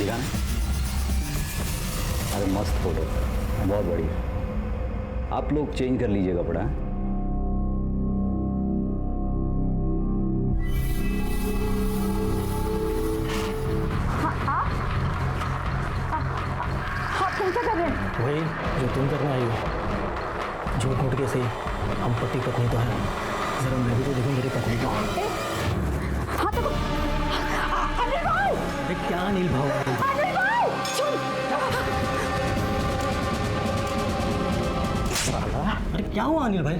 देखा ना? अरे मस्त फोटो, बहुत बढ़िया। आप लोग चेंज कर लीजिए कपड़ा। आप तुम क्या कर रहे हैं? वही जो तुम करने आई हो। झूठ मूठ के सही, हम पति पत्नी तो हैं। जरा मैं भी तो देखूं मेरी पत्नी को। हाँ तो अनिल भाई! अरे क्या अनिल भाव? अनिल भाई! अरे क्या हुआ अनिल भाई?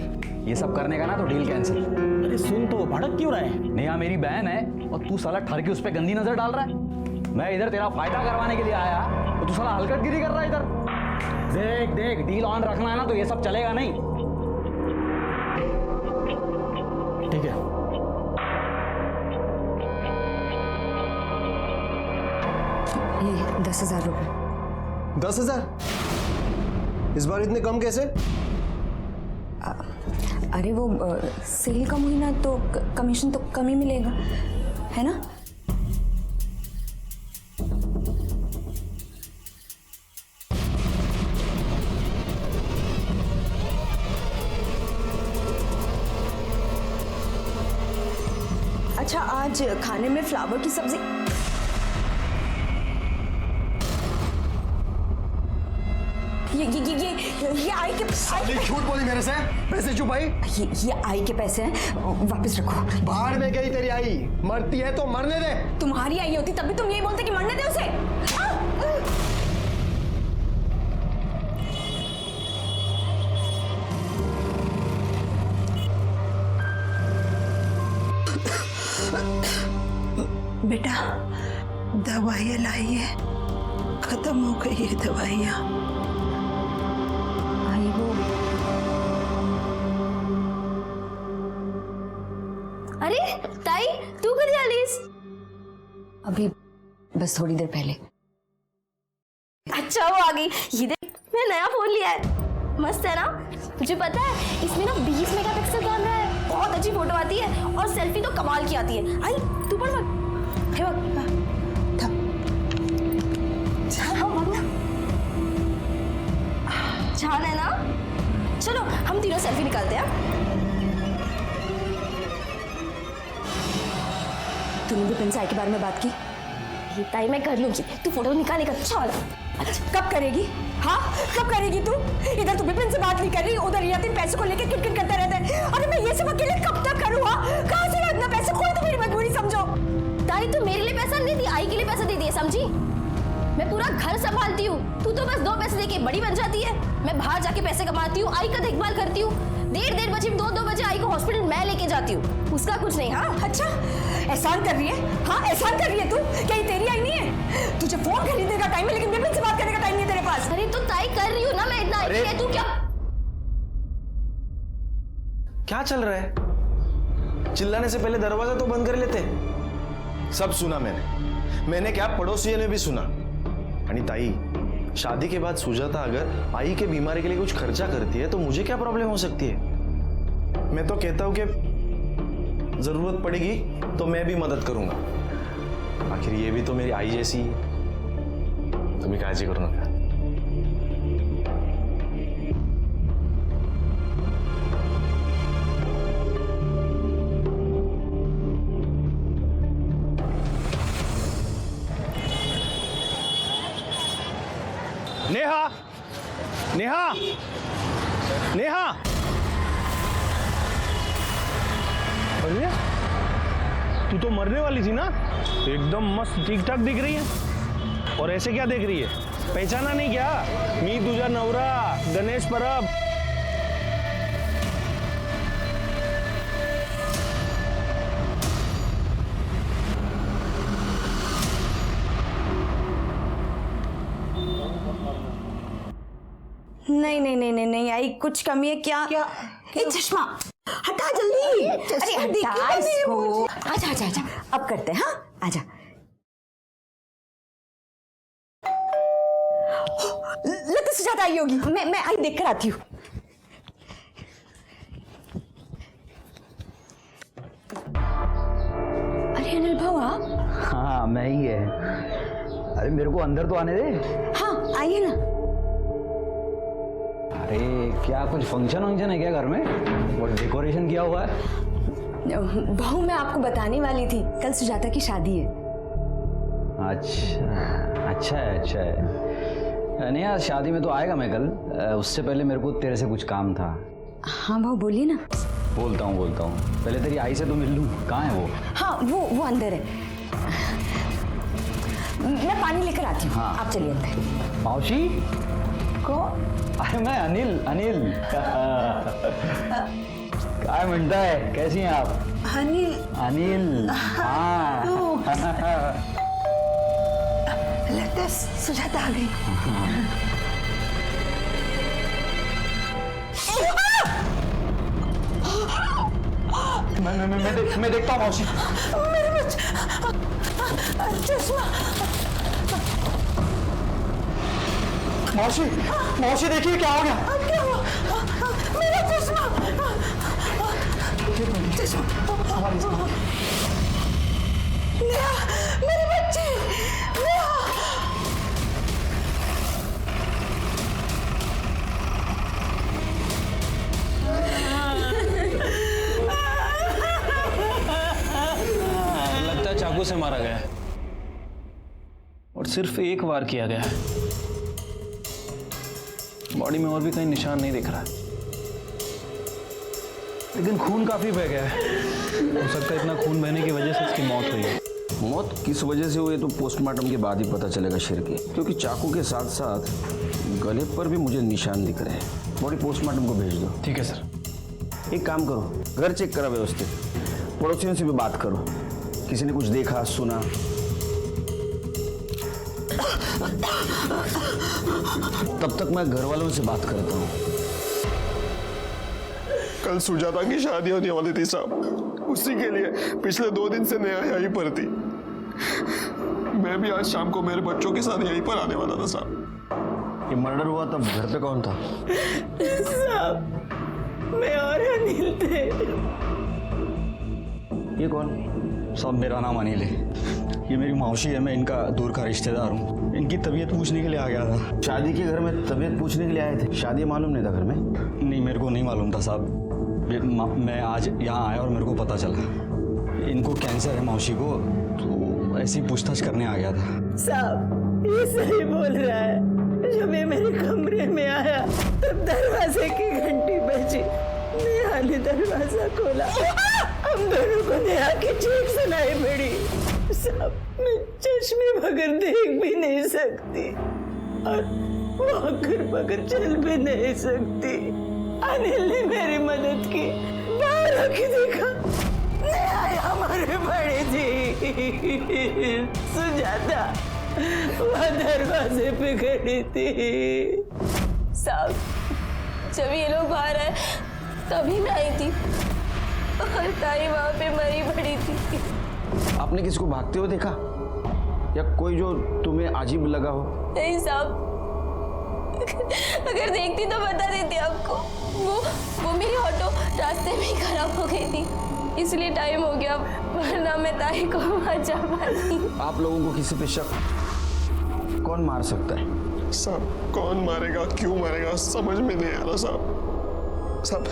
ये सब करने का ना तो डील कैंसिल। अरे सुन तो, भड़क क्यों रहा है? नेहा मेरी बहन है और तू साला ठर के उस पर गंदी नजर डाल रहा है। मैं इधर तेरा फायदा करवाने के लिए आया और तू साला हलकटगिरी कर रहा है इधर। देख देख, डील ऑन रखना है ना तो ये सब चलेगा नहीं। ठीक है, ये 10,000 रुपए। 10,000? इस बार इतने कम कैसे? अरे वो सेल कम हुई ना तो कमीशन तो कम ही मिलेगा, है ना? अच्छा, आज खाने में फ्लावर की सब्जी। ये आई के झूठ बोली मेरे से। पैसे चुप आई। ये आई के पैसे हैं, वापस रखो। बाहर में गई तेरी आई, मरती है तो मरने दे। तुम्हारी आई होती तब भी तुम यही बोलते कि मरने दे उसे। बेटा, दवाइयाँ लाइए, खत्म हो गई है दवाइयाँ। आई वो अरे ताई, तू कधी आलीस? अभी बस थोड़ी देर पहले। अच्छा वो आ गई। ये देख, मैं नया फोन लिया है, मस्त है ना? तुझे पता है इसमें ना 20 मेगापिक्सल कैमरा है, बहुत अच्छी फोटो आती है और सेल्फी तो कमाल की आती है। आई तू पढ़ मत। हे बक छान है ना? चलो हम तीनों सेल्फी निकालते हैं। तूने विपिन से आई के बारे में बात की? ये ताई मैं कर लूंगी, तू फोटो निकालेगा। चल। अच्छा कब करेगी? हाँ कब करेगी तू? इधर तू विपिन से बात नहीं कर रही, उधर यातिन पैसे को लेकर किटकिट करता रहता है। अरे मैं ये सब अकेले कब तक करूँ? कहाँ से इतना पैसे? कोई तो मेरी मजबूरी समझो। ताई तू मेरे लिए पैसा नहीं दी, आई के लिए पैसा दे दिए, समझी? मैं पूरा घर संभालती हूँ, तू तो बस 2 पैसे देके बड़ी बन जाती है। मैं बाहर जाके पैसे कमाती हूँ, आई का देखभाल करती हूँ। 1:30 बजे 2 बजे आई को हॉस्पिटल मैं लेके जाती हूँ, उसका कुछ नहीं। हाँ अच्छा एहसान कर रही है? हाँ एहसान कर रही है तू? क्या ये तेरी आई नहीं है? तुझे फोन खरीदने का टाइम है लेकिन विपिन से बात करने का टाइम नहीं है तेरे पास। अरे तो ताई कर रही हूँ ना मैं, इतना आई है, तू क्या चल रहा है? चिल्लाने से पहले दरवाजा तो बंद कर लेते। सब सुना मैंने क्या पड़ोसियों ने भी सुना। आणि ताई, शादी के बाद सुजाता अगर आई के बीमारी के लिए कुछ खर्चा करती है तो मुझे क्या प्रॉब्लम हो सकती है? मैं तो कहता हूं कि जरूरत पड़ेगी तो मैं भी मदद करूंगा। आखिर ये भी तो मेरी आई जैसी है। तुम्हें काळजी करू नका। नेहा, नेहा, नेहा, अरे तू तो मरने वाली थी ना? एकदम मस्त ठीक ठाक दिख रही है। और ऐसे क्या देख रही है? पहचाना नहीं क्या? मी तुझा नवरा गणेश परब। नहीं नहीं नहीं नहीं नहीं आई, कुछ कमी है क्या? क्या? ये चश्मा हटा जल्दी। अरे हटा इसको। आजा आजा आजा, अब करते हैं। हाँ आजा। लगता सुजाता आई होगी, मैं आई देख कर आती हूँ। अरे अनिल भाऊ आप? हाँ मैं ही है। अरे मेरे को अंदर तो आने दे। हाँ आइए ना। अरे क्या कुछ फंक्शन वंक्शन है क्या घर में? वो डेकोरेशन किया हुआ है? बहू मैं आपको बताने वाली थी, कल सुजाता की शादी है। अच्छा है। नहीं यार, शादी में तो आएगा मैं कल। उससे पहले मेरे को तेरे से कुछ काम था। हाँ बहू बोलिए ना। बोलता हूँ। पहले तेरी आई से तो मिल लूँ। कहाँ है वो? हाँ वो अंदर है। मैं पानी लेकर आती हूँ। हाँ। आप चलिए अंदर। मौसी को? अरे मैं अनिल। क्या म्हणता है, कैसी हैं आप? अनिल हाँ। लगता है सुजाता आ गई। मैं देखता हूँ मौसी। मेरे बच्चे चश्मा। मौसी देखिए क्या हो गया। क्या हुआ? मेरा चश्मा। नेहा, मेरे बच्चे। नेहा। लगता है चाकू से मारा गया है और सिर्फ एक वार किया गया है। बॉडी में और भी कहीं निशान नहीं दिख रहा है, लेकिन खून काफी बह गया है। हो सकता है इतना खून बहने की वजह से इसकी मौत हुई है। मौत किस वजह से हुई तो पोस्टमार्टम के बाद ही पता चलेगा शेर के, क्योंकि चाकू के साथ साथ गले पर भी मुझे निशान दिख रहे हैं। बॉडी पोस्टमार्टम को भेज दो। ठीक है सर। एक काम करो, घर चेक करा व्यवस्थित, पड़ोसियों से भी बात करो, किसी ने कुछ देखा सुना। तब तक मैं घर वालों से बात करता हूँ। कल सुजाता की शादी होने वाली थी साहब, उसी के लिए पिछले 2 दिन से नेहा यहीं पर थी। मैं भी आज शाम को मेरे बच्चों के साथ यहीं पर आने वाला था साहब। ये मर्डर हुआ तब घर पे कौन था? साहब मैं और अनिल थे। ये कौन? साहब मेरा नाम अनिल है। ये मेरी मौसी है, मैं इनका दूर का रिश्तेदार हूँ। इनकी तबीयत पूछने के लिए आ गया था। शादी के घर में तबीयत पूछने के लिए आए थे? शादी मालूम नहीं था घर में? नहीं, मेरे को नहीं मालूम था साहब। मैं आज यहाँ आया और मेरे को पता चला इनको कैंसर है मौसी को, तो ऐसी पूछताछ करने आ गया था। साहब ये सही बोल रहा है। जब ये मेरे कमरे में आया तब दरवाजे की घंटी बजी। नेहा ने दरवाजा खोला, हम दोनों को नेहा की चीख सुनाई पड़ी। साहब मैं चश्मे बगैर देख भी नहीं सकती और वॉकर बगैर चल भी नहीं सकती। अनिल ने मेरी मदद की, बाहर आके देखा नेहा हमारे बड़ी थी। सुजाता वह दरवाजे पे खड़ी थी। साहब जब ये लोग बाहर आए तभी मैं आई थी और ताई वहां पे मरी पड़ी थी। आपने किसी को भागते हुए देखा या कोई जो तुम्हें अजीब लगा हो? नहीं साहब, अगर देखती तो बता देती आपको। वो मेरी ऑटो रास्ते में ही खराब हो गई थी, इसलिए टाइम हो गया, वरना मैं ताई को बचा पाती। आप लोगों को किसी पे शक कौन मार सकता है? साहब कौन मारेगा, क्यों मारेगा, समझ में नहीं आ रहा साहब। साहब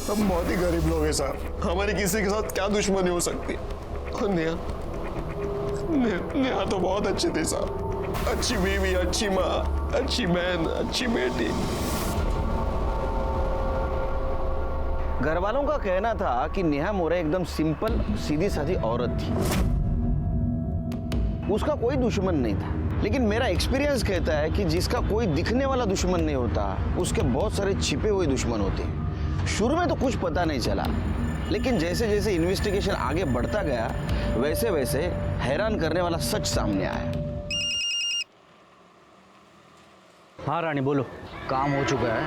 हम बहुत ही गरीब लोग हैं साहब, हमारी किसी के साथ क्या दुश्मनी हो सकती। और नेहा तो बहुत अच्छी थी साहब, अच्छी बीवी, अच्छी माँ, अच्छी बहन, अच्छी बेटी। घर वालों का कहना था कि नेहा मोरे एकदम सिंपल सीधी सादी औरत थी, उसका कोई दुश्मन नहीं था। लेकिन मेरा एक्सपीरियंस कहता है कि जिसका कोई दिखने वाला दुश्मन नहीं होता, उसके बहुत सारे छिपे हुए दुश्मन होते हैं। शुरू में तो कुछ पता नहीं चला, लेकिन जैसे जैसे इन्वेस्टिगेशन आगे बढ़ता गया वैसे वैसे हैरान करने वाला सच सामने आया। हाँ रानी बोलो। काम हो चुका है,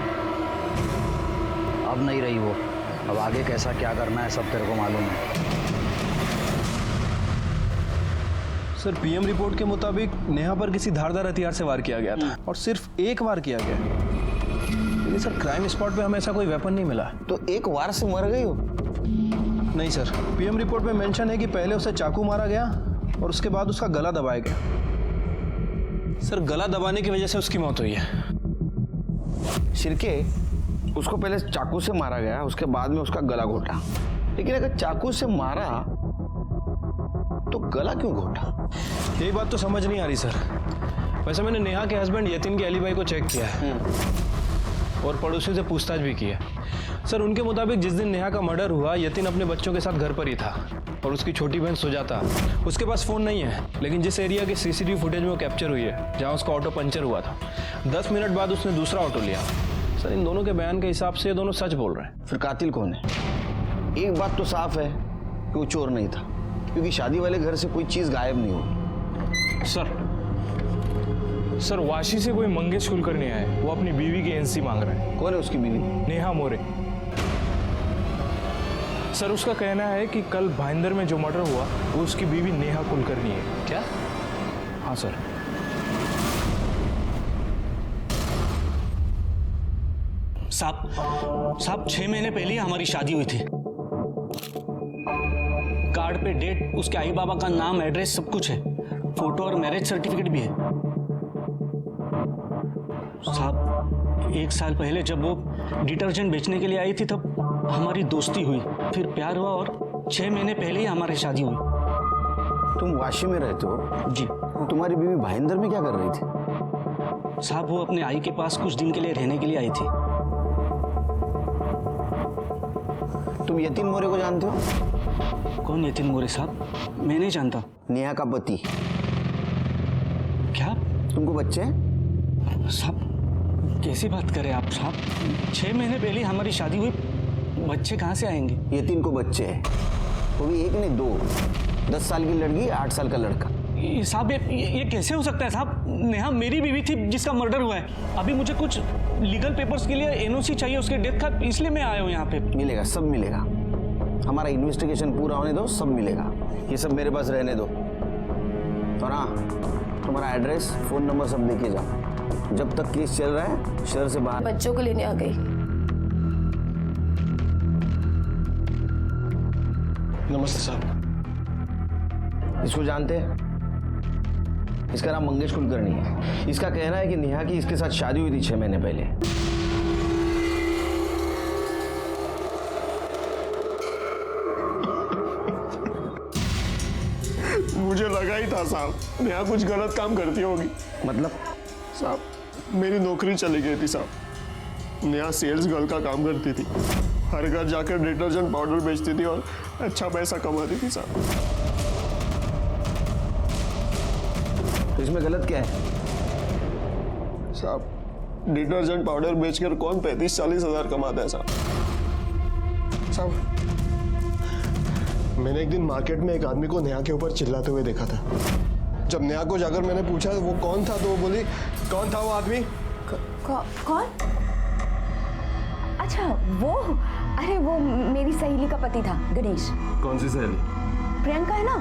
अब नहीं रही वो। अब आगे कैसा क्या करना है सब तेरे को मालूम है। सर पीएम रिपोर्ट के मुताबिक नेहा पर किसी धारदार हथियार से वार किया गया था और सिर्फ एक वार किया गया, लेकिन सर क्राइम स्पॉट पे हमें ऐसा कोई वेपन नहीं मिला। तो एक वार से मर गई हो? नहीं सर, पीएम रिपोर्ट में मेंशन है कि पहले उसे चाकू मारा गया और उसके बाद उसका गला दबाया गया। सर गला दबाने की वजह से उसकी मौत हुई है। शिरके, उसको पहले चाकू से मारा गया, उसके बाद में उसका गला घोटा। लेकिन अगर चाकू से मारा तो गला क्यों घोटा? यही बात तो समझ नहीं आ रही सर। वैसे मैंने नेहा के हस्बैंड यतिन के एलिबाई को चेक किया है और पड़ोसियों से पूछताछ भी की है। सर उनके मुताबिक जिस दिन नेहा का मर्डर हुआ, यतिन अपने बच्चों के साथ घर पर ही था और उसकी छोटी बहन सुजाता, उसके पास फ़ोन नहीं है, लेकिन जिस एरिया के सीसीटीवी फुटेज में वो कैप्चर हुई है जहाँ उसका ऑटो पंचर हुआ था, 10 मिनट बाद उसने दूसरा ऑटो लिया। सर इन दोनों के बयान के हिसाब से ये दोनों सच बोल रहे हैं। फिर कातिल कौन है? एक बात तो साफ है कि वो चोर नहीं था, क्योंकि शादी वाले घर से कोई चीज गायब नहीं हुई। सर वाशी से कोई मंगेश कुलकर्णी है, वो अपनी बीवी की एनसी मांग रहा है। कौन है उसकी बीवी? नेहा मोरे। सर उसका कहना है कि कल भाईंदर में जो मर्डर हुआ वो उसकी बीवी नेहा कुलकर्णी है। क्या? हाँ सर। साहब 6 महीने पहले ही हमारी शादी हुई थी। कार्ड पे डेट, उसके आई बाबा का नाम, एड्रेस सब कुछ है, फोटो और मैरिज सर्टिफिकेट भी है। साहब 1 साल पहले जब वो डिटर्जेंट बेचने के लिए आई थी तब हमारी दोस्ती हुई, फिर प्यार हुआ और 6 महीने पहले ही हमारी शादी हुई। तुम वाशी में रहते हो? जी। तुम्हारी बीवी भाईंदर में क्या कर रही थी? साहब वो अपने आई के पास कुछ दिन के लिए रहने के लिए आई थी। तुम यतिन मोरे को जानते हो? कौन यतिन मोरे साहब? मैं नहीं जानता। नेहा का पति। क्या? तुमको बच्चे हैं? साहब कैसी बात करें आप साहब? 6 महीने पहले हमारी शादी हुई, बच्चे कहाँ से आएंगे? यतिन को बच्चे हैं, वो भी एक नहीं 2। 10 साल की लड़की, 8 साल का लड़का। साहब ये कैसे हो सकता है साहब? नेहा मेरी बीवी थी जिसका मर्डर हुआ है। अभी मुझे कुछ लीगल पेपर्स के लिए एनओसी चाहिए उसके डेथ का, इसलिए मैं आया हूँ यहाँ पे। मिलेगा, सब मिलेगा। हमारा इन्वेस्टिगेशन पूरा होने दो, सब मिलेगा। ये सब मेरे पास रहने दो। और हाँ, तुम्हारा एड्रेस, फ़ोन नंबर सब देके जाओ। जब तक केस चल रहा है शहर से बाहर। बच्चों को लेने आ गई। नमस्ते साहब। इसको जानते हैं? इसका नाम मंगेश कुलकर्णी है। इसका कहना है कि नेहा की इसके साथ शादी हुई थी 6 महीने पहले। मुझे लगा ही था साहब, नेहा कुछ गलत काम करती होगी। मतलब? साहब मेरी नौकरी चली गई थी साहब। नेहा सेल्स गर्ल का काम करती थी, हर घर जाकर डिटर्जेंट पाउडर बेचती थी और अच्छा पैसा कमाती थी साहब। तो इसमें गलत क्या है? साहब डिटर्जेंट पाउडर बेचकर कौन 35-40 हज़ार कमाता है साहब? साहब मैंने एक दिन मार्केट में एक आदमी को नेहा के ऊपर चिल्लाते हुए देखा था। जब नेहा को जाकर मैंने पूछा वो कौन था तो वो बोली, कौन था वो आदमी? कौन? अच्छा वो, अरे वो मेरी सहेली का पति था, गणेश। कौन सी सहेली? प्रियंका है ना,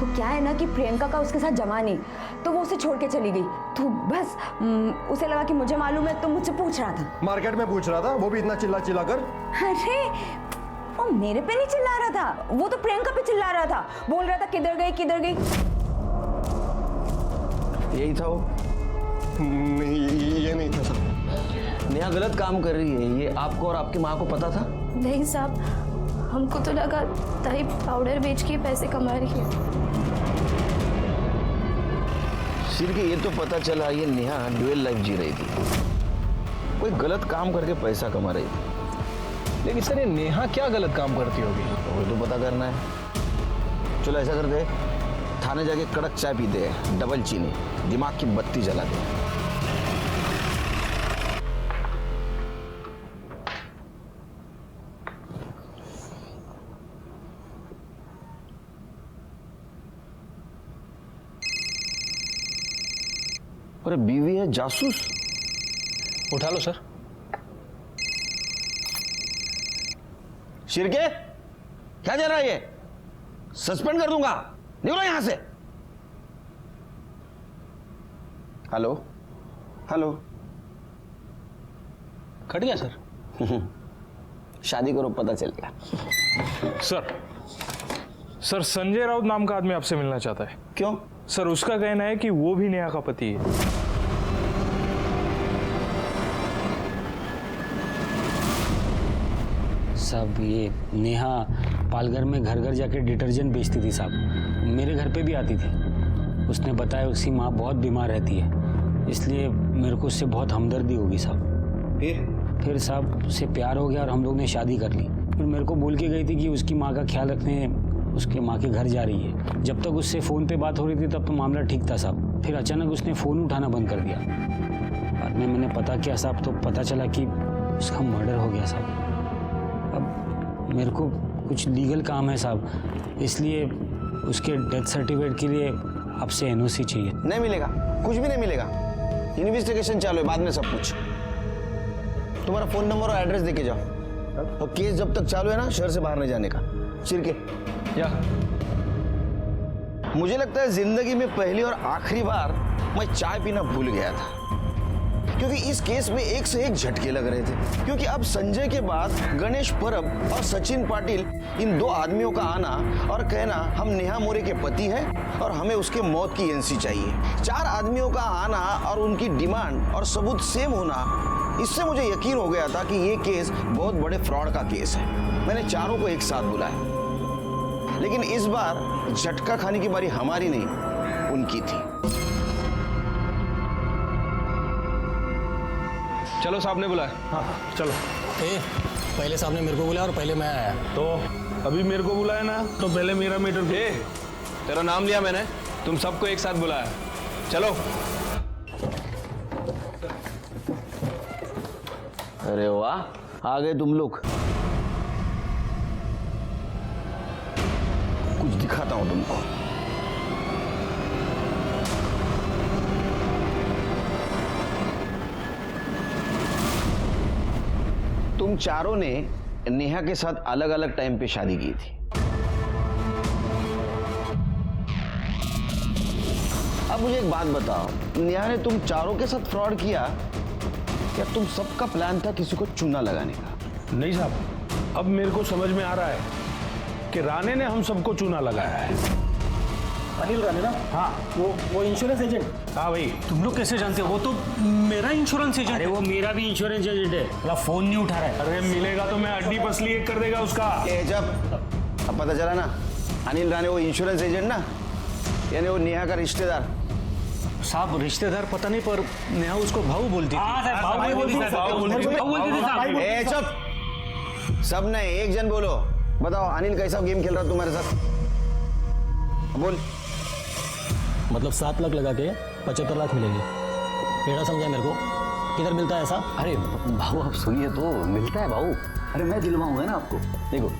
तो क्या है ना कि प्रियंका का उसके साथ जमा नहीं, तो वो उसे छोड़ के चली गई। तो बस उसे लगा कि मुझे मालूम है, तो मुझसे पूछ रहा था। मार्केट में पूछ रहा था, वो भी इतना चिल्ला कर? अरे वो मेरे पे नहीं चिल्ला रहा था, वो तो प्रियंका पे चिल्ला रहा था, बोल रहा था किधर गई किधर गई। यही था वो? नहीं ये नहीं था साहब। नेहा गलत काम कर रही है, ये आपको और आपकी माँ को पता था? नहीं साहब, हमको तो लगा ताई पाउडर बेच के पैसे कमा रही है। सिर्फ ये तो पता चला ये नेहा ड्यूअल लाइफ जी रही थी, कोई गलत काम करके पैसा कमा रही थी। लेकिन सर ये नेहा क्या गलत काम करती होगी? वो तो पता करना है। चलो ऐसा करते हैं, थाने जाके कड़क चाय पीते हैं, डबल चीनी, दिमाग की बत्ती जला दे। अरे बीवी है जासूस? उठा लो सर। शिरके, क्या चल रहा है ये? सस्पेंड कर दूंगा, निकलो यहां से। Hello hello. कट गया सर। शादी करो, पता चलेगा। सर संजय राउत नाम का आदमी आपसे मिलना चाहता है। क्यों? सर उसका कहना है कि वो भी नेहा का पति है। साहब ये नेहा पालघर में घर घर जाके डिटर्जेंट बेचती थी साहब, मेरे घर पे भी आती थी। उसने बताया उसकी माँ बहुत बीमार रहती है, इसलिए मेरे को उससे बहुत हमदर्दी होगी साहब। फिर साहब उससे प्यार हो गया और हम लोग ने शादी कर ली। फिर मेरे को बोल के गई थी कि उसकी माँ का ख्याल रखने उसके माँ के घर जा रही है। जब तक उससे फ़ोन पे बात हो रही थी तब तो मामला ठीक था साहब। फिर अचानक उसने फ़ोन उठाना बंद कर दिया। बाद में मैंने पता किया साहब, तो पता चला कि उसका मर्डर हो गया साहब। अब मेरे को कुछ लीगल काम है साहब, इसलिए उसके डेथ सर्टिफिकेट के लिए आपसे एनओसी चाहिए। नहीं मिलेगा, कुछ भी नहीं मिलेगा। इन्वेस्टिगेशन चालू है, बाद में सब कुछ। तुम्हारा फोन नंबर और एड्रेस देके जाओ, और केस जब तक चालू है ना, शहर से बाहर नहीं जाने का। चिरके या मुझे लगता है जिंदगी में पहली और आखिरी बार मैं चाय पीना भूल गया था, क्योंकि इस केस में एक से एक झटके लग रहे थे। क्योंकि अब संजय के बाद गणेश परब और सचिन पाटिल, इन दो आदमियों का आना और कहना हम नेहा मोरे के पति हैं और हमें उसके मौत की एनसी चाहिए। चार आदमियों का आना और उनकी डिमांड और सबूत सेम होना, इससे मुझे यकीन हो गया था कि ये केस बहुत बड़े फ्रॉड का केस है। मैंने चारों को एक साथ बुलाया, लेकिन इस बार झटका खाने की बारी हमारी नहीं, उनकी थी। चलो साहब ने बुलाया। हाँ चलो। पहले साहब ने मेरे को बुलाया और पहले मैं आया। तो अभी मेरे को बुलाया ना, तो पहले मेरा मीटर। तेरा नाम लिया मैंने, तुम सबको एक साथ बुलाया। चलो। अरे वाह, आ गए तुम लोग। कुछ दिखाता हूं तुमको। तुम चारों ने नेहा के साथ अलग अलग टाइम पे शादी की थी। अब मुझे एक बात बताओ, नेहा ने तुम चारों के साथ फ्रॉड किया या तुम सबका प्लान था किसी को चूना लगाने का? नहीं साहब, अब मेरे को समझ में आ रहा है कि राणे ने हम सबको चूना लगाया है। अनिल राणे ना? हाँ वो इंश्योरेंस एजेंट। हाँ भाई। तुम लोग कैसे जानते हो? वो तो मेरा इंश्योरेंस एजेंट। अरे वो मेरा भी इंश्योरेंस एजेंट है, मतलब फोन नहीं उठा रहा है। अरे मिलेगा तो मैं अड्डी पसली एक कर देगा उसका। जब अब पता चला ना, अनिल राणे वो इंश्योरेंस एजेंट ना, यानी वो नेहा का रिश्तेदार। साहब रिश्तेदार पता नहीं, पर नेहा उसको भाऊ बोलती थी। भाऊ बोलती थी। चुप, सब ने एक जन बोलो। बताओ अनिल कैसा गेम खेल रहा तुम्हारे साथ? बोल। मतलब 7 लाख लगा के 75 लाख मिलेंगे। पेड़ा समझा मेरे को? किधर मिलता है ऐसा? अरे भाऊ आप सुनिए तो, मिलता है भाऊ। अरे मैं दिलवाऊंगा ना आपको। देखो,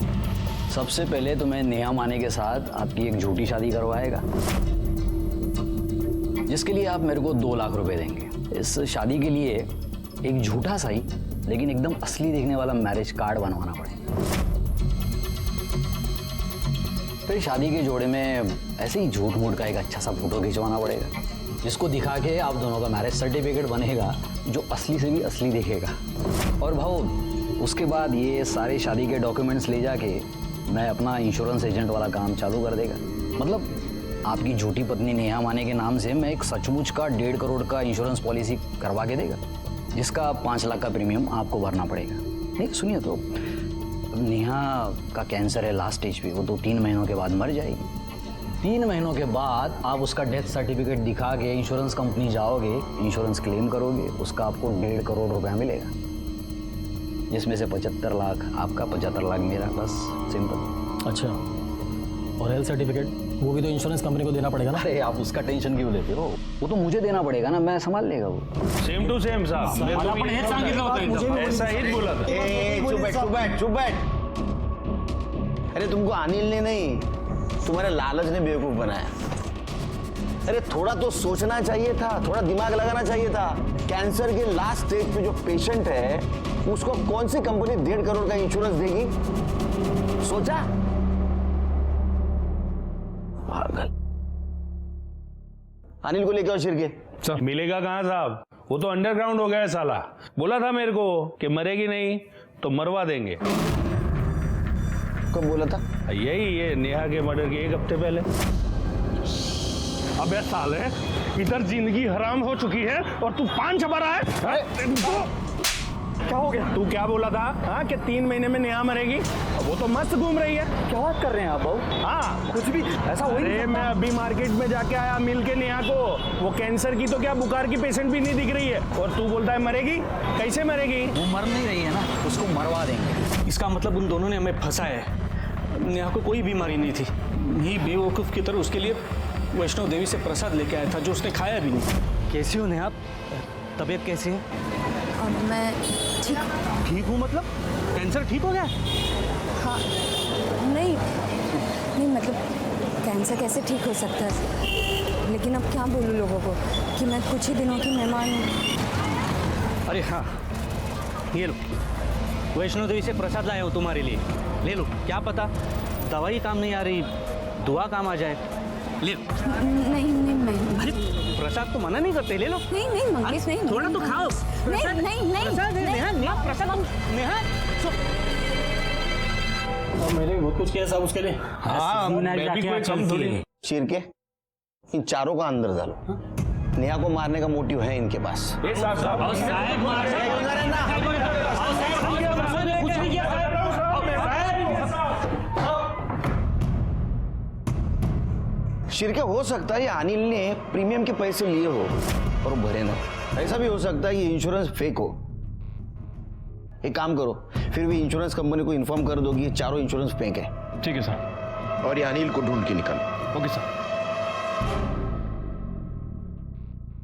सबसे पहले तो मैं नेहा माने के साथ आपकी एक झूठी शादी करवाएगा, जिसके लिए आप मेरे को 2 लाख रुपए देंगे। इस शादी के लिए एक झूठा सा ही लेकिन एकदम असली देखने वाला मैरिज कार्ड बनवाना पड़ेगा। फिर शादी के जोड़े में ऐसे ही झूठ मूठ का एक अच्छा सा फोटो खिंचवाना पड़ेगा, जिसको दिखा के आप दोनों का मैरिज सर्टिफिकेट बनेगा, जो असली से भी असली दिखेगा। और भाऊ उसके बाद ये सारे शादी के डॉक्यूमेंट्स ले जाके मैं अपना इंश्योरेंस एजेंट वाला काम चालू कर देगा। मतलब आपकी झूठी पत्नी नेहा माने के नाम से मैं एक सचमुच का 1.5 करोड़ का इंश्योरेंस पॉलिसी करवा के देगा, जिसका 5 लाख का प्रीमियम आपको भरना पड़ेगा। नहीं सुनिए तो, नेहा का कैंसर है लास्ट स्टेज पे, वो तो 3 महीनों के बाद मर जाएगी। 3 महीनों के बाद आप उसका डेथ सर्टिफिकेट दिखा के इंश्योरेंस कंपनी जाओगे, इंश्योरेंस क्लेम करोगे, उसका आपको 1.5 करोड़ रुपया मिलेगा, जिसमें से 75 लाख आपका, 75 लाख मेरा, बस सिंपल। अच्छा, और हेल्थ सर्टिफिकेट वो भी तो इंश्योरेंस कंपनी को देना पड़ेगा ना? अरे आप उसका टेंशन क्यों लेते हो? वो तो मुझे देना पड़ेगा ना, मैं संभाल लेगा वो। सेम टू सेम साहब, मैं तो भी ऐसा ही बोला था। चुप बैठ। अरे तुमको अनिल ने नहीं, तुम्हारे लालच ने बेवकूफ बनाया। अरे थोड़ा तो सोचना चाहिए था, थोड़ा दिमाग लगाना चाहिए था। कैंसर के लास्ट स्टेज पे जो पेशेंट है, उसको कौन सी कंपनी 1.5 करोड़ का इंश्योरेंस देगी? सोचा? पागल। अनिल को लेके आओ शिरके। मिलेगा कहाँ साहब, वो तो अंडरग्राउंड हो गया है साला। बोला था मेरे को कि मरेगी नहीं तो मरवा देंगे। कब बोला था? यही ये नेहा के मर्डर के 1 हफ्ते पहले। अबे साले, इधर जिंदगी हराम हो चुकी है और तू पान छपा रहा है? क्या हो गया? तू क्या बोला था हाँ कि 3 महीने में नेहा मरेगी? वो तो मस्त घूम रही है। क्या बात कर रहे हैं आप बहू? हाँ, कुछ भी ऐसा हो ही नहीं अरे मैं अभी मार्केट में जाके आया मिल के नेहा को। वो कैंसर की तो क्या बुखार की पेशेंट भी नहीं दिख रही है और तू बोलता है मरेगी? कैसे मरेगी? वो मर नहीं रही है ना, उसको मरवा देंगे। इसका मतलब उन दोनों ने हमें फंसाया है। नेहा को कोई बीमारी नहीं थी। नहीं बेवकूफ़ की तरह उसके लिए वैष्णो देवी से प्रसाद लेके आया था जो उसने खाया भी नहीं। कैसी हो नेहा? तबीयत कैसी है? और मैं ठीक ठीक हूँ मतलब? कैंसर ठीक हो गया? हाँ नहीं मतलब कैंसर कैसे ठीक हो सकता है, लेकिन अब क्या बोलूँ लोगों को कि मैं कुछ ही दिनों की मेहमान हूँ। अरे हाँ, ये लो, वैष्णो देवी से प्रसाद लाया हूँ तुम्हारे लिए, ले लो। क्या पता दवाई काम नहीं आ रही, दुआ काम आ जाए। ले लो। नहीं अरे प्रसाद तो मना नहीं करते, ले लो। नहीं मंगेश नहीं, थोड़ा तो खाओ। प्रसाद है, नेहा, नेहा, प्रसाद नेहा। मैंने बहुत कुछ किया साहब उसके लिए। हाँ, मैं भी कोई कम थोड़ी नहीं। चीर के इन चारों का अंदर डालो। नेहा को मारने का मोटिव है इनके पास। शिरके हो सकता है ये अनिल ने प्रीमियम के पैसे लिए हो और वो भरे ना। ऐसा भी हो सकता है ये इंश्योरेंस फेक हो। एक काम करो, फिर भी इंश्योरेंस कंपनी को इन्फॉर्म कर दो कि ये चारों इंश्योरेंस फेक है। ठीक है सर। और ये अनिल को ढूंढ के निकालो। Okay sir.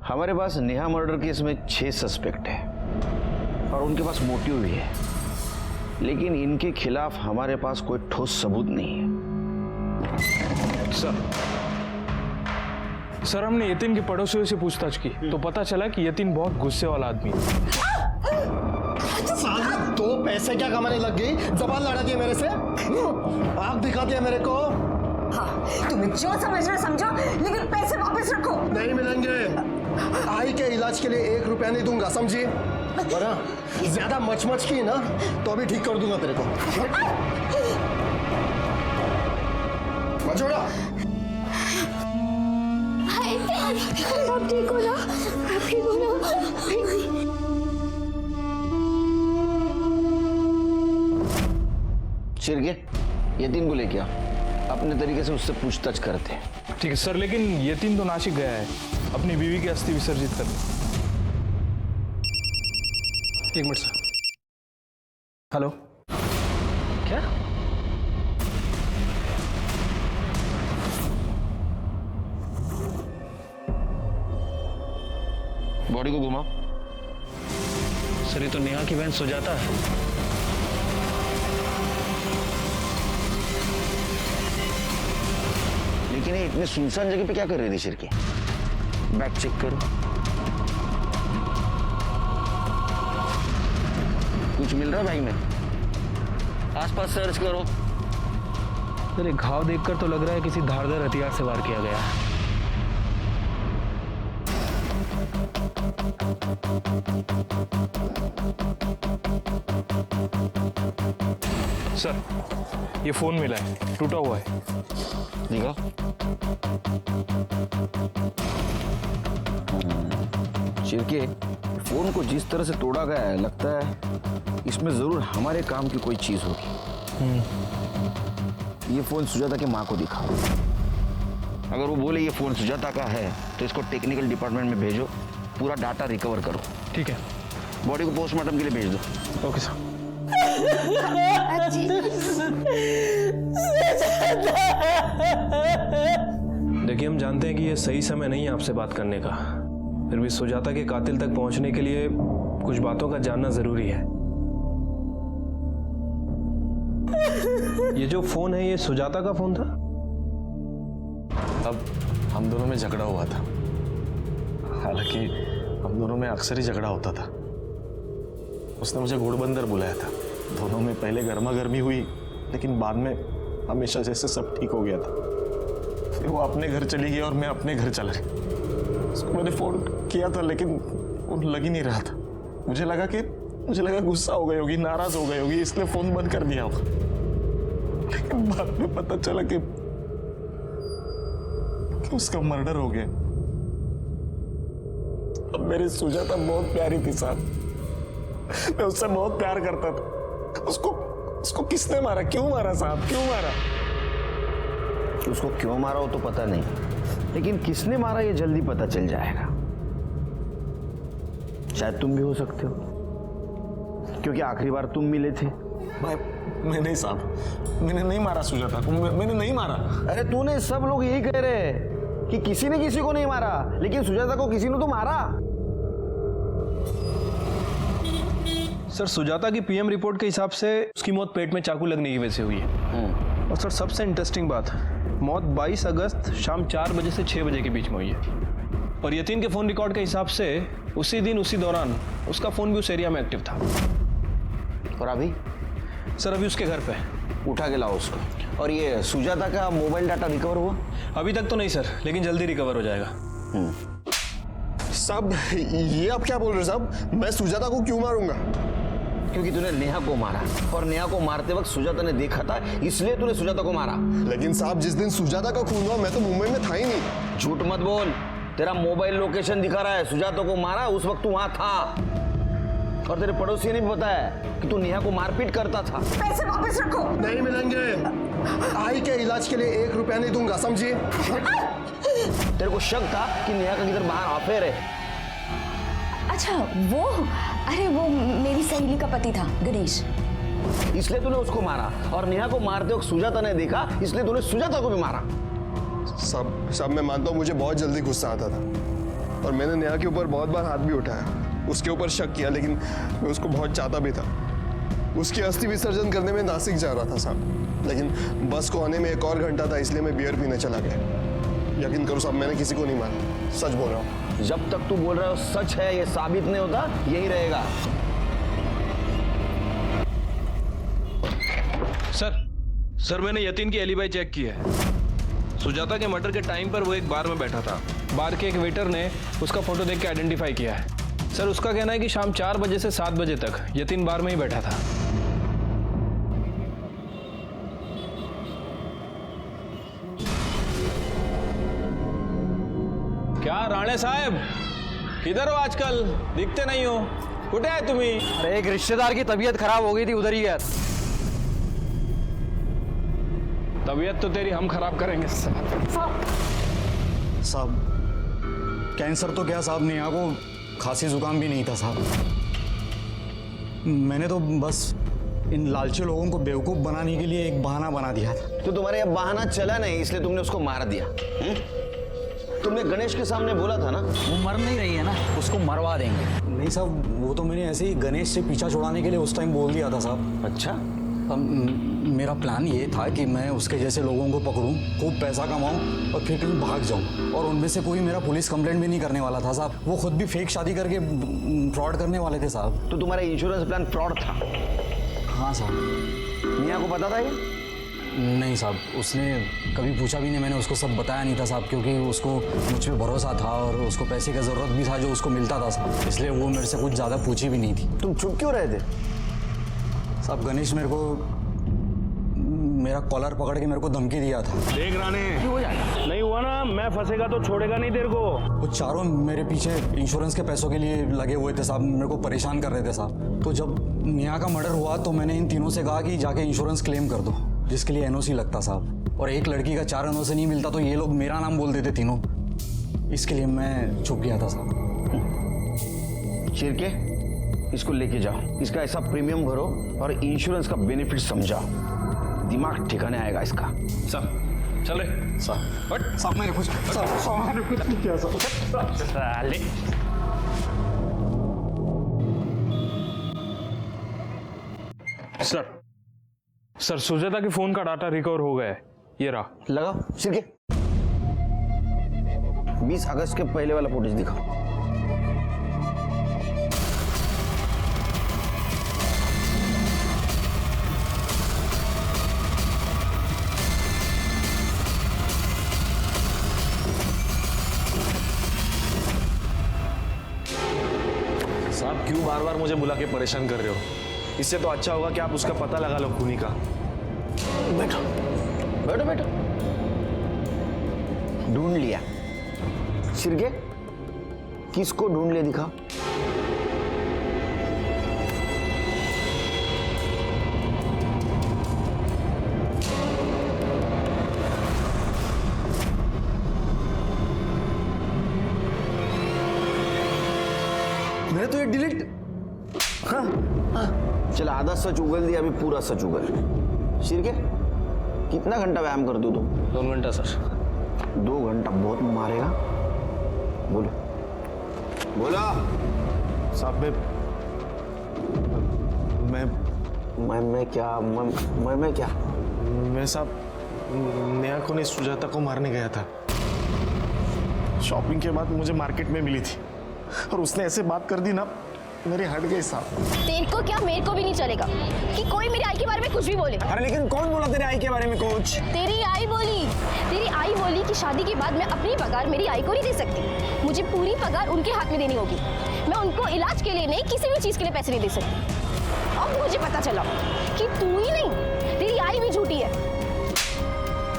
हमारे पास नेहा मर्डर केस में 6 सस्पेक्ट है और उनके पास मोटिव भी है, लेकिन इनके खिलाफ हमारे पास कोई ठोस सबूत नहीं है। सर हमने यतीन के पड़ोसियों से पूछताछ की तो पता चला कि यतीन बहुत गुस्से वाला आदमी है। साले 2 पैसे क्या कमाने लग गई? जबान लड़ा दी मेरे से, आग दिखा दिया मेरे को। हाँ तुम्हें जो समझना समझो, लेकिन पैसे वापस रखो। नहीं मिलेंगे। आई के इलाज के लिए 1 रुपया नहीं दूंगा, समझी? वरना ज्यादा मच की ना तो भी ठीक कर दूंगा तेरे को। मचोड़ा आप ठीक हो ना? आप ठीक हो ना? शिरके यतीन को लेके आओ, अपने तरीके से उससे पूछताछ करते हैं। ठीक है सर, लेकिन यतीन तो नासिक गया है अपनी बीवी की अस्थि विसर्जित करने। 1 मिनट सर। हेलो, क्या? बॉडी को घुमाओ। सर ये तो नेहा की बहन सुजाता है। लेकिन ये इतने सुनसान जगह पे क्या कर रही थी शिरके? बैग चेक करो, कुछ मिल रहा है बैग में? आसपास सर्च करो। सर ये घाव देखकर तो लग रहा है किसी धारदार हथियार से वार किया गया है। सर ये फोन मिला है, टूटा हुआ है। दिखाओ। शिरके फोन को जिस तरह से तोड़ा गया है, लगता है इसमें जरूर हमारे काम की कोई चीज होगी। ये फोन सुजाता की माँ को दिखाओ। अगर वो बोले ये फोन सुजाता का है तो इसको टेक्निकल डिपार्टमेंट में भेजो, पूरा डाटा रिकवर करो। ठीक है। बॉडी को पोस्टमार्टम के लिए भेज दो। Okay sir. देखिए हम जानते हैं कि ये सही समय नहीं है आपसे बात करने का, फिर भी सुजाता के कातिल तक पहुंचने के लिए कुछ बातों का जानना जरूरी है। ये जो फोन है ये सुजाता का फोन था? अब हम दोनों में झगड़ा हुआ था, हालांकि हम दोनों में अक्सर ही झगड़ा होता था। उसने मुझे घोड़बंदर बुलाया था, दोनों में पहले गर्मा गर्मी हुई, लेकिन बाद में हमेशा जैसे सब ठीक हो गया था। फिर वो अपने घर चली गई और मैं अपने घर चला गया। उसको मैंने फोन किया था लेकिन फोन लग ही नहीं रहा था। मुझे लगा गुस्सा हो गई होगी, नाराज हो गई होगी, इसलिए फोन बंद कर दिया होगा। लेकिन बाद में पता चला कि उसका मर्डर हो गया। अब मेरी सुजाता बहुत प्यारी थी साहब, मैं उससे बहुत प्यार करता था। उसको किसने मारा, क्यों मारा साहब, क्यों मारा? उसको क्यों मारा हो तो पता नहीं, लेकिन किसने मारा ये जल्दी पता चल जाएगा। शायद तुम भी हो सकते हो, क्योंकि आखिरी बार तुम मिले थे। भाई मैं नहीं साहब, मैंने नहीं मारा सुजाता को, मैंने नहीं मारा। अरे तूने, सब लोग यही कह रहे हैं कि किसी ने किसी को नहीं मारा, लेकिन सुजाता को किसी ने तो मारा। सर, सुजाता की पीएम रिपोर्ट के हिसाब से उसकी मौत पेट में चाकू लगने की वजह से हुई है। और सर सबसे इंटरेस्टिंग बात, मौत 22 अगस्त शाम 4 बजे से 6 बजे के बीच में हुई है। और यतीन के फोन रिकॉर्ड के हिसाब से उसी दिन उसी दौरान उसका फोन भी उस एरिया में एक्टिव था। और अभी? सर अभी उसके घर पे। उठा के लाओ उसको। और ये सुजाता का मोबाइल डाटा रिकवर हुआ? अभी तक तो नहीं सर, लेकिन जल्दी रिकवर हो जाएगा। साहब ये आप क्या बोल रहे हो साहब? मैं सुजाता को क्यों मारूंगा? क्योंकि तूने नेहा को मारा, और नेहा को मारते वक्त सुजाता ने देखा था, इसलिए तूने सुजाता को मारा। लेकिन साहब जिस दिन सुजाता का खून हुआ मैं तो मुंबई में था ही नहीं। झूठ मत बोल, तेरा मोबाइल लोकेशन दिखा रहा है, सुजाता को मारा उस वक्त तू वहां था। और तेरे पड़ोसी ने भी बताया कि तू नेहा को मारपीट करता था। पैसे वापस रखो। नहीं मिलेंगे। आई के इलाज के लिए 1 रुपया नहीं दूंगा, समझिए? तेरे को शक था कि नेहा का किधर बाहर अफेयर है? अच्छा वो, अरे वो मेरी सहेली का पति था, गणेश। इसलिए तूने उसको मारा, और नेहा को मारते वक्त सुजाता ने देखा, इसलिए तूने सुजाता को भी मारा। साहब मैं मानता हूँ मुझे बहुत जल्दी गुस्सा आता था, और मैंने नेहा के ऊपर बहुत बार हाथ भी उठाया, उसके ऊपर शक किया, लेकिन मैं उसको बहुत चाहता भी था। उसकी अस्थि विसर्जन करने में नासिक जा रहा था साहब, लेकिन बस को आने में 1 और घंटा था, इसलिए मैं बियर पीने चला गया। यकीन करो साहब मैंने किसी को नहीं मारा, सच बोल रहा हूँ। जब तक तू बोल रहा है सच है, ये साबित नहीं होता, यही रहेगा। सर मैंने यतीन की एलिबाई चेक की है। सुजाता के मर्डर के टाइम पर वो एक बार में बैठा था। बार के एक वेटर ने उसका फोटो देख के आइडेंटिफाई किया है। सर उसका कहना है कि शाम 4 बजे से 7 बजे तक यतीन बार में ही बैठा था। क्या राणे साहब, किधर हो आजकल? दिखते नहीं हो, कुठे आहे तुम्ही? अरे एक रिश्तेदार की तबीयत खराब हो गई थी, उधर ही यार। तबीयत तो तेरी हम खराब करेंगे। साहब कैंसर तो क्या साहब, नेहा को खांसी जुकाम भी नहीं था साहब। मैंने तो बस इन लालची लोगों को बेवकूफ बनाने के लिए एक बहाना बना दिया था। तो तुम्हारे अब बहाना चला नहीं, इसलिए तुमने उसको मार दिया। तुमने गणेश के सामने बोला था ना, वो मर नहीं रही है ना, उसको मरवा देंगे। नहीं साहब, वो तो मैंने ऐसे ही गणेश से पीछा छुड़ाने के लिए उस टाइम बोल दिया था साहब। अच्छा, मेरा प्लान ये था कि मैं उसके जैसे लोगों को पकड़ूं, खूब पैसा कमाऊं और फिर कहीं भाग जाऊं। और उनमें से कोई मेरा पुलिस कंप्लेंट भी नहीं करने वाला था साहब। वो खुद भी फेक शादी करके फ्रॉड करने वाले थे साहब। तो तुम्हारा इंश्योरेंस प्लान फ्रॉड था? हाँ साहब। नेहा को पता था ये? नहीं साहब, उसने कभी पूछा भी नहीं, मैंने उसको सब बताया नहीं था साहब, क्योंकि उसको मुझ पर भरोसा था और उसको पैसे का ज़रूरत भी था जो उसको मिलता था साहब, इसलिए वो मेरे से कुछ ज़्यादा पूछी भी नहीं थी। तुम चुप क्यों रहे थे? साहब गणेश मेरे को मेरा कॉलर पकड़ के मेरे को धमकी दिया था। देख राणे, नहीं हुआ ना, मैं फंसेगा तो छोड़ेगा नहीं तेरे को। वो चारों मेरे पीछे इंश्योरेंस के पैसों के लिए लगे हुए थे साहब, मेरे को परेशान कर रहे थे साहब। तो जब नेहा का मर्डर हुआ तो मैंने इन तीनों से कहा कि जाके इंश्योरेंस क्लेम कर दो, जिसके लिए एनओसी लगता साहब। और एक लड़की का 4 एनओसी नहीं मिलता तो ये लोग मेरा नाम बोल देते तीनों, इसके लिए मैं छुप गया था साहब। चिरके, इसको लेके जाओ, इसका ऐसा प्रीमियम भरो और इंश्योरेंस का बेनिफिट समझाओ, दिमाग ठिकाने आएगा इसका। साहब चले साहब, बट साहब मैंने कुछ किया साहब। सर सुजाता के फोन का डाटा रिकवर हो गया है, ये रहा। लगाओ चिरके, 20 अगस्त के पहले वाला फुटेज दिखाओ। साहब क्यों बार बार मुझे बुला के परेशान कर रहे हो? इससे तो अच्छा होगा कि आप उसका पता लगा लो, खूनी का। बैठो बैठो बैठो। ढूंढ लिया। शिरके, किसको ढूंढ लिया दिखा? मैंने तो ये डिलीट। हाँ चल, आधा सच उगल दिया, अभी पूरा सच उगल। शिरके, कितना घंटा व्यायाम कर दू तुम? 2 घंटा सर। 2 घंटा बहुत मारेगा? बोलो बोलो। साहब मैं क्या? मैं साहब नेहा को नहीं, सुजाता को मारने गया था। शॉपिंग के बाद मुझे मार्केट में मिली थी और उसने ऐसे बात कर दी ना, मेरे हट गए साहब। तेरे को क्या, मेरे को भी नहीं चलेगा कि कोई मेरी आई के बारे में कुछ भी बोले। अरे लेकिन कौन बोला तेरे आई के बारे में कुछ? तेरी आई बोली कि शादी के बाद मैं अपनी पगार मेरी आई को नहीं दे सकती। मुझे पूरी पगार उनके हाथ में देनी होगी। मैं उनको इलाज के लिए नहीं, किसी भी चीज के लिए पैसे नहीं दे सकती। अब मुझे पता चला कि तू ही नहीं, तेरी आई भी झूठी है।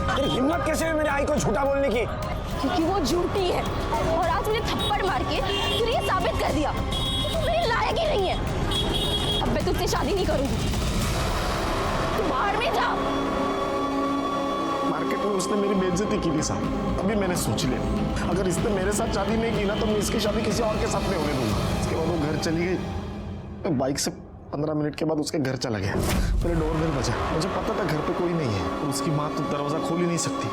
तेरी हिम्मत कैसे है मेरे आई को झूठा बोलने की? क्योंकि वो झूठी है और आज मुझे थप्पड़ मार के तूने ये साबित कर दिया कि तू मेरे लायक ही नहीं है। अब मैं तुझसे शादी नहीं करूंगी। तू बाहर में जा। मार्केट में उसने मेरी बेइज्जती की थी साहब। अभी मैंने सोच लिया, अगर इसने मेरे साथ शादी नहीं की ना तो मैं इसकी शादी किसी और के साथ नहीं होने दूंगा। इसके बाद वो घर चली गई। मैं बाइक से 15 मिनट के बाद उसके घर चला गया। मेरे डोरबेल बजा, मुझे पता था घर पे कोई नहीं है और उसकी माँ तो दरवाजा खोल ही नहीं सकती।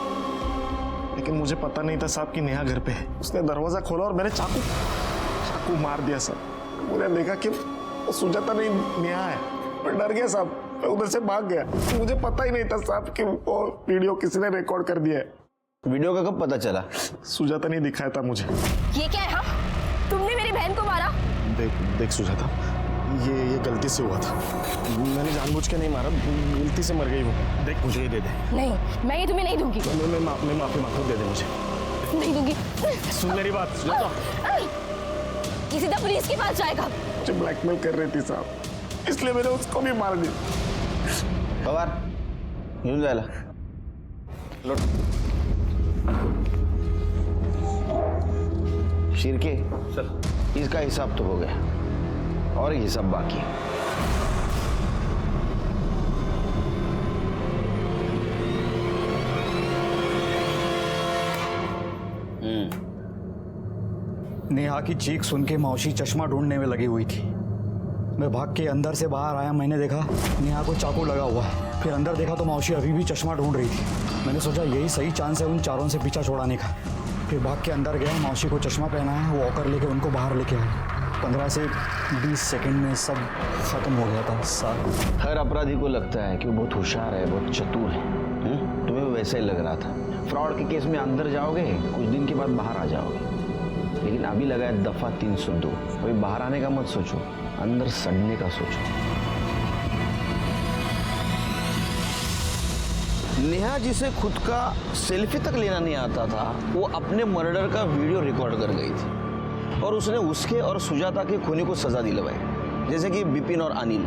लेकिन मुझे पता नहीं था साहब कि नेहा घर पे है। उसने दरवाजा खोला और मैंने चाकू मार दिया सर। मुझे देखा कि वो सुजाता नहीं नेहा है। मैं डर गया साहब, मैं उधर से भाग गया। मुझे पता ही नहीं था साहब कि वो वीडियो किसने रिकॉर्ड कर दिया है। वीडियो का कब पता चला? सुजाता ने दिखाया था मुझे। ये क्या है? हाँ, तुमने मेरी बहन को मारा? देख सुजाता, ये गलती से हुआ था। मैंने जानबूझ के नहीं मारा, गलती से मर गई वो। देख मुझे ये दे दे। नहीं, मैं ये तुम्हें नहीं दूंगी। मैं माफी मांगता हूँ, दे दे मुझे। नहीं दूंगी। सुन मेरी बात सुजाता। ये सीधा पुलिस के पास जाएगा। मुझे ब्लैकमेल कर रही थी साहब, इसलिए मैंने उसको भी मार दिया। पवार घेऊन जायला लोट। शिरके सर, इसका हिसाब तो हो गया और ये सब बाकी। नेहा की चीख सुन के मौसी चश्मा ढूंढने में लगी हुई थी। मैं भाग के अंदर से बाहर आया, मैंने देखा नेहा को चाकू लगा हुआ है। फिर अंदर देखा तो मौसी अभी भी चश्मा ढूंढ रही थी। मैंने सोचा यही सही चांस है उन चारों से पीछा छुड़ाने का। फिर भाग के अंदर गया, मौसी को चश्मा पहना है, वॉकर लेके उनको बाहर लेके आया। 15 से 20 सेकंड में सब खत्म हो गया था साहब। हर अपराधी को लगता है कि वो बहुत होशियार है, बहुत चतुर है। तुम्हें भी वैसा ही लग रहा था। फ्रॉड के केस में अंदर जाओगे, कुछ दिन के बाद बाहर आ जाओगे। लेकिन अभी लगा है दफा 302। अभी बाहर आने का मत सोचो, अंदर सड़ने का सोचो। नेहा जिसे खुद का सेल्फी तक लेना नहीं आता था, वो अपने मर्डर का वीडियो रिकॉर्ड कर गई थी और उसने उसके और सुजाता के खूनी को सजा दिलवाई। जैसे कि विपिन और अनिल।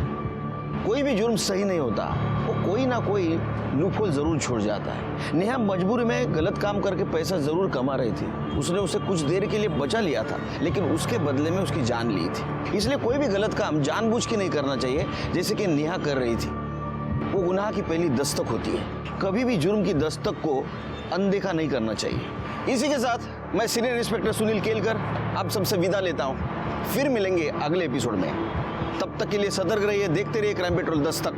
कोई भी जुर्म सही नहीं होता, वो कोई ना कोई लूपहोल जरूर छोड़ जाता है। नेहा मजबूरी में गलत काम करके पैसा जरूर कमा रही थी। उसने उसे कुछ देर के लिए बचा लिया था, लेकिन उसके बदले में उसकी जान ली थी। इसलिए कोई भी गलत काम जानबूझ के नहीं करना चाहिए, जैसे कि नेहा कर रही थी। वो गुनाह की पहली दस्तक होती है। कभी भी जुर्म की दस्तक को अनदेखा नहीं करना चाहिए। इसी के साथ मैं सीनियर इंस्पेक्टर सुनील केलकर आप सबसे विदा लेता हूँ। फिर मिलेंगे अगले एपिसोड में। तब तक के लिए सतर्क रहिए, देखते रहिए क्राइम पेट्रोल दस्तक।